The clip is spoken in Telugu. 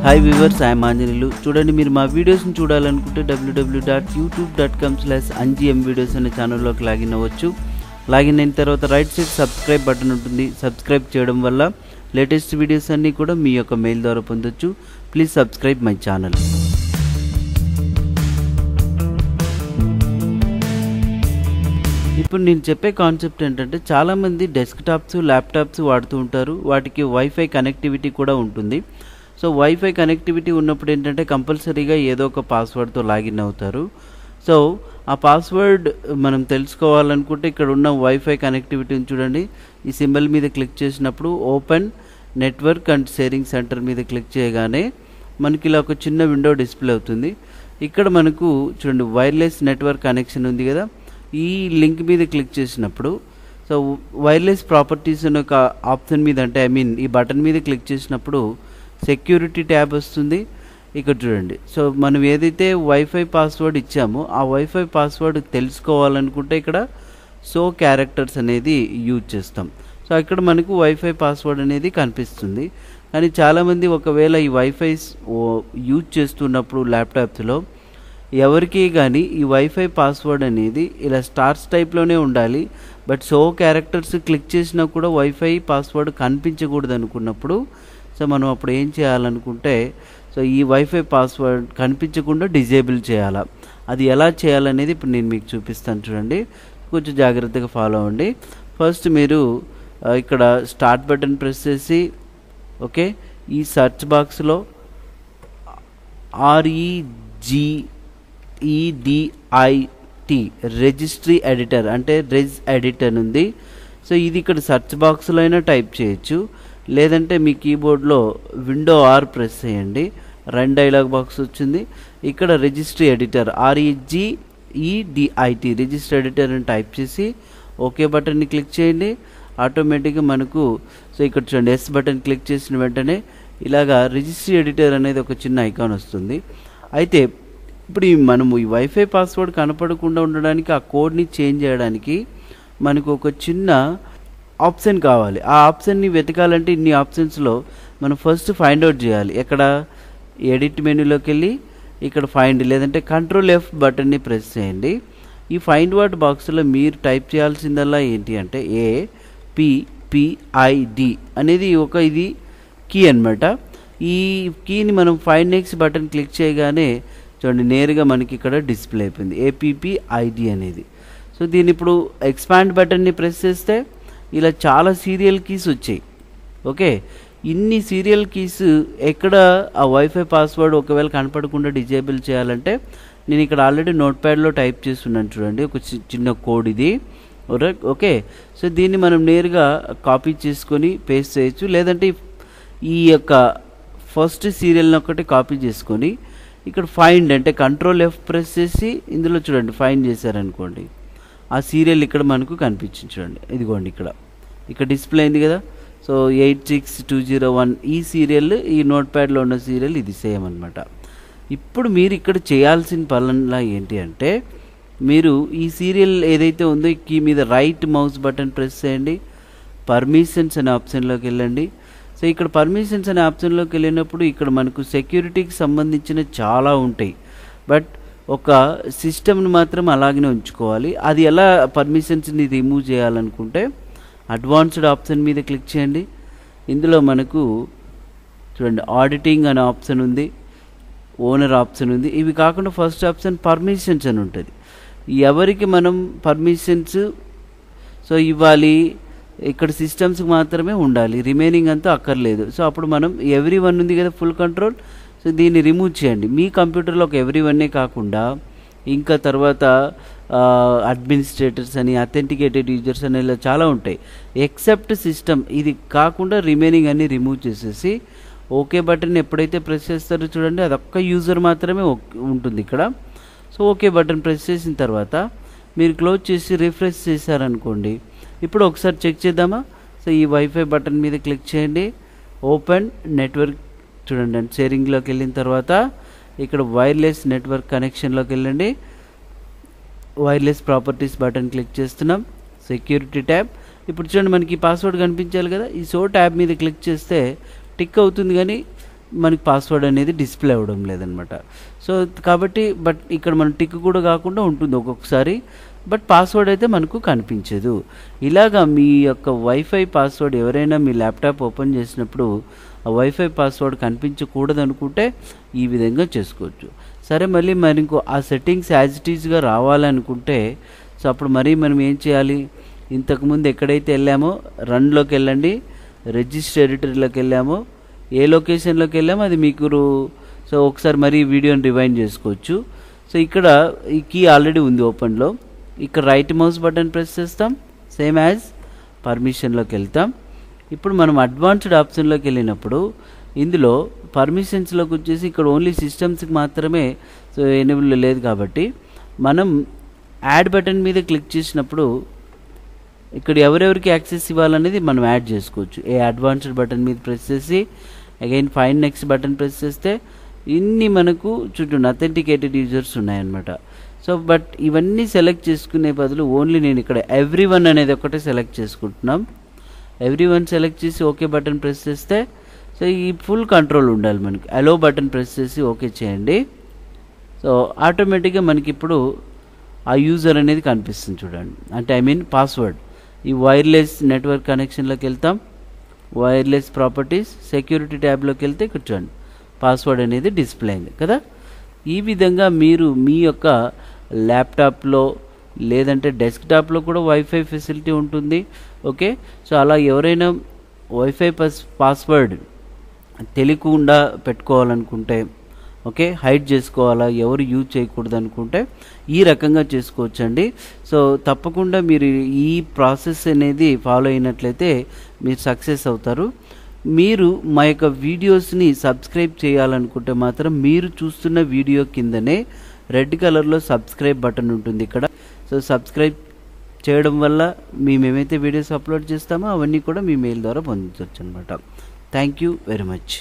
Hi viewers, I'm Anjaneyulu. చూడండి, మీరు మా వీడియోస్ని చూడాలనుకుంటే www.youtube.com/angmvideos అనే ఛానల్లోకి లాగిన్ అవ్వచ్చు. లాగిన్ అయిన తర్వాత రైట్ సైడ్ సబ్స్క్రైబ్ బటన్ ఉంటుంది. సబ్స్క్రైబ్ చేయడం వల్ల లేటెస్ట్ వీడియోస్ అన్నీ కూడా మీ యొక్క మెయిల్ ద్వారా పొందొచ్చు. Please subscribe my channel. ఇప్పుడు నేను చెప్పే కాన్సెప్ట్ ఏంటంటే, చాలామంది డెస్క్టాప్స్, ల్యాప్టాప్స్ వాడుతూ ఉంటారు. వాటికి వైఫై కనెక్టివిటీ కూడా ఉంటుంది. సో వైఫై కనెక్టివిటీ ఉన్నప్పుడు ఏంటంటే కంపల్సరీగా ఏదో ఒక పాస్వర్డ్తో లాగిన్ అవుతారు. సో ఆ పాస్వర్డ్ మనం తెలుసుకోవాలనుకుంటే ఇక్కడ ఉన్న వైఫై కనెక్టివిటీని చూడండి. ఈ సింబల్ మీద క్లిక్ చేసినప్పుడు open network and sharing centre మీద క్లిక్ చేయగానే మనకి ఇలా ఒక చిన్న విండో డిస్ప్లే అవుతుంది. ఇక్కడ మనకు చూడండి వైర్లెస్ నెట్వర్క్ కనెక్షన్ ఉంది కదా. ఈ లింక్ మీద క్లిక్ చేసినప్పుడు సో వైర్లెస్ ప్రాపర్టీస్ అనే ఒక ఆప్షన్ మీద, అంటే ఈ బటన్ మీద క్లిక్ చేసినప్పుడు సెక్యూరిటీ ట్యాబ్ వస్తుంది. ఇక్కడ చూడండి, సో మనం ఏదైతే వైఫై పాస్వర్డ్ ఇచ్చామో ఆ వైఫై పాస్వర్డ్ తెలుసుకోవాలనుకుంటే ఇక్కడ సో క్యారెక్టర్స్ అనేది యూజ్ చేస్తాం. సో ఇక్కడ మనకు వైఫై పాస్వర్డ్ అనేది కనిపిస్తుంది. కానీ చాలామంది ఒకవేళ ఈ వైఫై యూజ్ చేస్తున్నప్పుడు ల్యాప్టాప్స్లో ఎవరికి కానీ ఈ వైఫై పాస్వర్డ్ అనేది ఇలా స్టార్స్ టైప్లోనే ఉండాలి. బట్ సో క్యారెక్టర్స్ క్లిక్ చేసినా కూడా వైఫై పాస్వర్డ్ కనిపించకూడదు అనుకున్నప్పుడు సో మనం అప్పుడు ఏం చేయాలనుకుంటే, సో ఈ వైఫై పాస్వర్డ్ కనిపించకుండా డిజేబుల్ చేయాలా. అది ఎలా చేయాలనేది ఇప్పుడు నేను మీకు చూపిస్తాను. చూడండి, కొంచెం జాగ్రత్తగా ఫాలో అవ్వండి. ఫస్ట్ మీరు ఇక్కడ స్టార్ట్ బటన్ ప్రెస్ చేసి ఓకే, ఈ సెర్చ్ బాక్స్లో REGEDIT రిజిస్ట్రీ ఎడిటర్ అంటే రెజ్ ఎడిటర్ ఉంది. సో ఇది ఇక్కడ సెర్చ్ బాక్స్లో అయినా టైప్ చేయొచ్చు, లేదంటే మీ కీబోర్డ్లో విండో ఆర్ ప్రెస్ చేయండి. రన్ డైలాగ్ బాక్స్ వచ్చింది. ఇక్కడ registry editor REGEDIT register editor అని టైప్ చేసి ఓకే బటన్ని క్లిక్ చేయండి. ఆటోమేటిక్గా మనకు సో ఇక్కడ చూడండి ఎస్ బటన్ క్లిక్ చేసిన వెంటనే ఇలాగా రిజిస్ట్రీ ఎడిటర్ అనేది ఒక చిన్న ఐకాన్ వస్తుంది. అయితే ఇప్పుడు మనము ఈ వైఫై పాస్వర్డ్ కనపడకుండా ఉండడానికి, ఆ కోడ్ని చేంజ్ చేయడానికి మనకు ఒక చిన్న ఆప్షన్ కావాలి. ఆ ఆప్షన్ని వెతకాలంటే ఇన్ని ఆప్షన్స్లో మనం ఫస్ట్ ఫైండ్ అవుట్ చేయాలి. ఎక్కడ ఎడిట్ మెనూలోకి వెళ్ళి ఇక్కడ ఫైండ్, లేదంటే కంట్రోల్ F బటన్ని ప్రెస్ చేయండి. ఈ ఫైండ్ వర్డ్ బాక్స్లో మీరు టైప్ చేయాల్సిందల్లా ఏంటి అంటే APPID అనేది ఇది కీ అనమాట. ఈ కీని మనం ఫైండ్ నెక్స్ట్ బటన్ క్లిక్ చేయగానే చూడండి నేరుగా మనకి ఇక్కడ డిస్ప్లే అయిపోయింది APPID అనేది. సో దీన్ని ఇప్పుడు ఎక్స్పాండ్ బటన్ని ప్రెస్ చేస్తే ఇలా చాలా సీరియల్ కీస్ వచ్చాయి. ఓకే, ఇన్ని సీరియల్ కీస్ ఎక్కడ ఆ వైఫై పాస్వర్డ్ ఒకవేళ కనపడకుండా డిజేబుల్ చేయాలంటే నేను ఇక్కడ ఆల్రెడీ నోట్ ప్యాడ్లో టైప్ చేస్తున్నాను. చూడండి, ఒక చిన్న కోడ్ ఇది. ఓకే, సో దీన్ని మనం నేరుగా కాపీ చేసుకొని పేస్ట్ చేయొచ్చు, లేదంటే ఈ యొక్క ఫస్ట్ సీరియల్ని ఒకటి కాపీ చేసుకొని ఇక్కడ ఫైండ్ అంటే కంట్రోల్ F ప్రెస్ చేసి ఇందులో చూడండి ఫైండ్ చేశారనుకోండి, ఆ సీరియల్ ఇక్కడ మనకు కనిపించింది. చూడండి, ఇదిగోండి ఇక్కడ డిస్ప్లే అయింది కదా. సో 86201 ఈ సీరియల్, ఈ నోట్ ప్యాడ్లో ఉన్న సీరియల్ ఇది సేమ్ అనమాట. ఇప్పుడు మీరు ఇక్కడ చేయాల్సిన పనులా ఏంటి అంటే, మీరు ఈ సీరియల్ ఏదైతే ఉందో ఈ కీ మీద రైట్ మౌస్ బటన్ ప్రెస్ చేయండి. పర్మిషన్స్ అనే ఆప్షన్లోకి వెళ్ళండి. సో ఇక్కడ పర్మిషన్స్ అనే ఆప్షన్లోకి వెళ్ళినప్పుడు ఇక్కడ మనకు సెక్యూరిటీకి సంబంధించిన చాలా ఉంటాయి. బట్ ఒక సిస్టమ్ని మాత్రం అలాగనే ఉంచుకోవాలి. అది ఎలా పర్మిషన్స్ని రిమూవ్ చేయాలనుకుంటే అడ్వాన్స్డ్ ఆప్షన్ మీద క్లిక్ చేయండి. ఇందులో మనకు చూడండి ఆడిటింగ్ అనే ఆప్షన్ ఉంది, ఓనర్ ఆప్షన్ ఉంది. ఇవి కాకుండా ఫస్ట్ ఆప్షన్ పర్మిషన్స్ అని ఉంటుంది. ఎవరికి మనం పర్మిషన్స్ సో ఇవ్వాలి, ఇక్కడ సిస్టమ్స్కి మాత్రమే ఉండాలి, రిమైనింగ్ అంతా అక్కర్లేదు. సో అప్పుడు మనం ఎవ్రీవన్ ఉంది కదా ఫుల్ కంట్రోల్, సో దీన్ని రిమూవ్ చేయండి. మీ కంప్యూటర్లో ఒక ఎవ్రీవన్నే కాకుండా ఇంకా తర్వాత అడ్మినిస్ట్రేటర్స్ అని, అథెంటికేటెడ్ యూజర్స్ అని ఇలా చాలా ఉంటాయి. ఎక్సెప్ట్ సిస్టమ్ ఇది కాకుండా రిమైనింగ్ అన్ని రిమూవ్ చేసేసి ఓకే బటన్ ఎప్పుడైతే ప్రెస్ చేస్తారో చూడండి అదొక్క యూజర్ మాత్రమే ఉంటుంది ఇక్కడ. సో ఓకే బటన్ ప్రెస్ చేసిన తర్వాత మీరు క్లోజ్ చేసి రిఫ్రెష్ చేశారనుకోండి. ఇప్పుడు ఒకసారి చెక్ చేద్దామా. సో ఈ వైఫై బటన్ మీద క్లిక్ చేయండి. ఓపెన్ నెట్వర్క్ చూడండి, షేరింగ్లోకి వెళ్ళిన తర్వాత ఇక్కడ వైర్లెస్ నెట్వర్క్ కనెక్షన్లోకి వెళ్ళండి. వైర్లెస్ ప్రాపర్టీస్ బటన్ క్లిక్ చేస్తున్నాం. Security tab. ఇప్పుడు చూడండి మనకి పాస్వర్డ్ కనిపించాలి కదా. ఈ సో ట్యాబ్ మీద క్లిక్ చేస్తే టిక్ అవుతుంది, కానీ మనకి పాస్వర్డ్ అనేది డిస్ప్లే అవ్వడం లేదనమాట. సో కాబట్టి బట్ ఇక్కడ మన టిక్ కూడా కాకుండా ఉంటుంది ఒక్కొక్కసారి, బట్ పాస్వర్డ్ అయితే మనకు కనిపించదు. ఇలాగా మీ యొక్క వైఫై పాస్వర్డ్ ఎవరైనా మీ ల్యాప్టాప్ ఓపెన్ చేసినప్పుడు ఆ వైఫై పాస్వర్డ్ కనిపించకూడదు అనుకుంటే ఈ విధంగా చేసుకోవచ్చు. సరే, మళ్ళీ మరి ఇంకో ఆ సెట్టింగ్స్ యాజ్ ఇట్ ఈజ్గా రావాలనుకుంటే సో అప్పుడు మరి మనం ఏం చేయాలి, ఇంతకుముందు ఎక్కడైతే వెళ్ళామో రన్లోకి వెళ్ళండి, రిజిస్టర్ ఎడిటర్లోకి వెళ్ళామో, ఏ లొకేషన్లోకి వెళ్ళామో అది మీకు సో ఒకసారి మరీ వీడియోని రివైండ్ చేసుకోవచ్చు. సో ఇక్కడ ఈ కీ ఆల్రెడీ ఉంది ఓపెన్లో, ఇక్కడ రైట్ మౌస్ బటన్ ప్రెస్ చేస్తాం, సేమ్ యాజ్ పర్మిషన్లోకి వెళ్తాం. ఇప్పుడు మనం అడ్వాన్స్డ్ ఆప్షన్లోకి వెళ్ళినప్పుడు ఇందులో పర్మిషన్స్లోకి వచ్చేసి ఇక్కడ ఓన్లీ సిస్టమ్స్కి మాత్రమే సో ఎనేబుల్ లేదు కాబట్టి మనం యాడ్ బటన్ మీద క్లిక్ చేసినప్పుడు ఇక్కడ ఎవరెవరికి యాక్సెస్ ఇవ్వాలనేది మనం యాడ్ చేసుకోవచ్చు. ఏ అడ్వాన్స్డ్ బటన్ మీద ప్రెస్ చేసి again find next button press చేస్తే ఇన్ని మనకు చుట్టూ అథెంటికేటెడ్ యూజర్స్ ఉన్నాయన్నమాట. సో బట్ ఇవన్నీ సెలెక్ట్ చేసుకునే బదులు ఓన్లీ నేను ఇక్కడ ఎవ్రీవన్ అనేది ఒకటే సెలెక్ట్ చేసుకుంటున్నాం. ఎవ్రీవన్ సెలెక్ట్ చేసి ఓకే బటన్ ప్రెస్ చేస్తే సో ఈ ఫుల్ కంట్రోల్ ఉండాలి మనకి. అలో బటన్ ప్రెస్ చేసి ఓకే చేయండి. సో ఆటోమేటిక్గా మనకి ఇప్పుడు ఆ యూజర్ అనేది కనిపిస్తుంది చూడండి, అంటే ఐ మీన్ పాస్వర్డ్. ఈ వైర్లెస్ నెట్వర్క్ కనెక్షన్లోకి వెళ్తాం, వైర్లెస్ ప్రాపర్టీస్, సెక్యూరిటీ ట్యాబ్లోకి వెళ్తే కూర్చోండి పాస్వర్డ్ అనేది డిస్ప్లే అయింది కదా. ఈ విధంగా మీరు మీ యొక్క ల్యాప్టాప్లో లేదంటే డెస్క్టాప్లో కూడా వైఫై ఫెసిలిటీ ఉంటుంది. ఓకే, సో అలా ఎవరైనా వైఫై పాస్వర్డ్ తెలియకుండా పెట్టుకోవాలనుకుంటే, ఓకే, హైడ్ చేసుకోవాలా, ఎవరు యూజ్ చేయకూడదు అనుకుంటే ఈ రకంగా చేసుకోవచ్చండి. సో తప్పకుండా మీరు ఈ ప్రాసెస్ అనేది ఫాలో అయినట్లయితే మీరు సక్సెస్ అవుతారు. మీరు మా యొక్క వీడియోస్ని సబ్స్క్రైబ్ చేయాలనుకుంటే మాత్రం మీరు చూస్తున్న వీడియో కిందనే రెడ్ కలర్లో సబ్స్క్రైబ్ బటన్ ఉంటుంది ఇక్కడ. సో సబ్స్క్రైబ్ చేయడం వల్ల మేము ఏమైతే వీడియోస్ అప్లోడ్ చేస్తామో అవన్నీ కూడా మీ మెయిల్ ద్వారా పొందవచ్చు అనమాట. Thank you very much.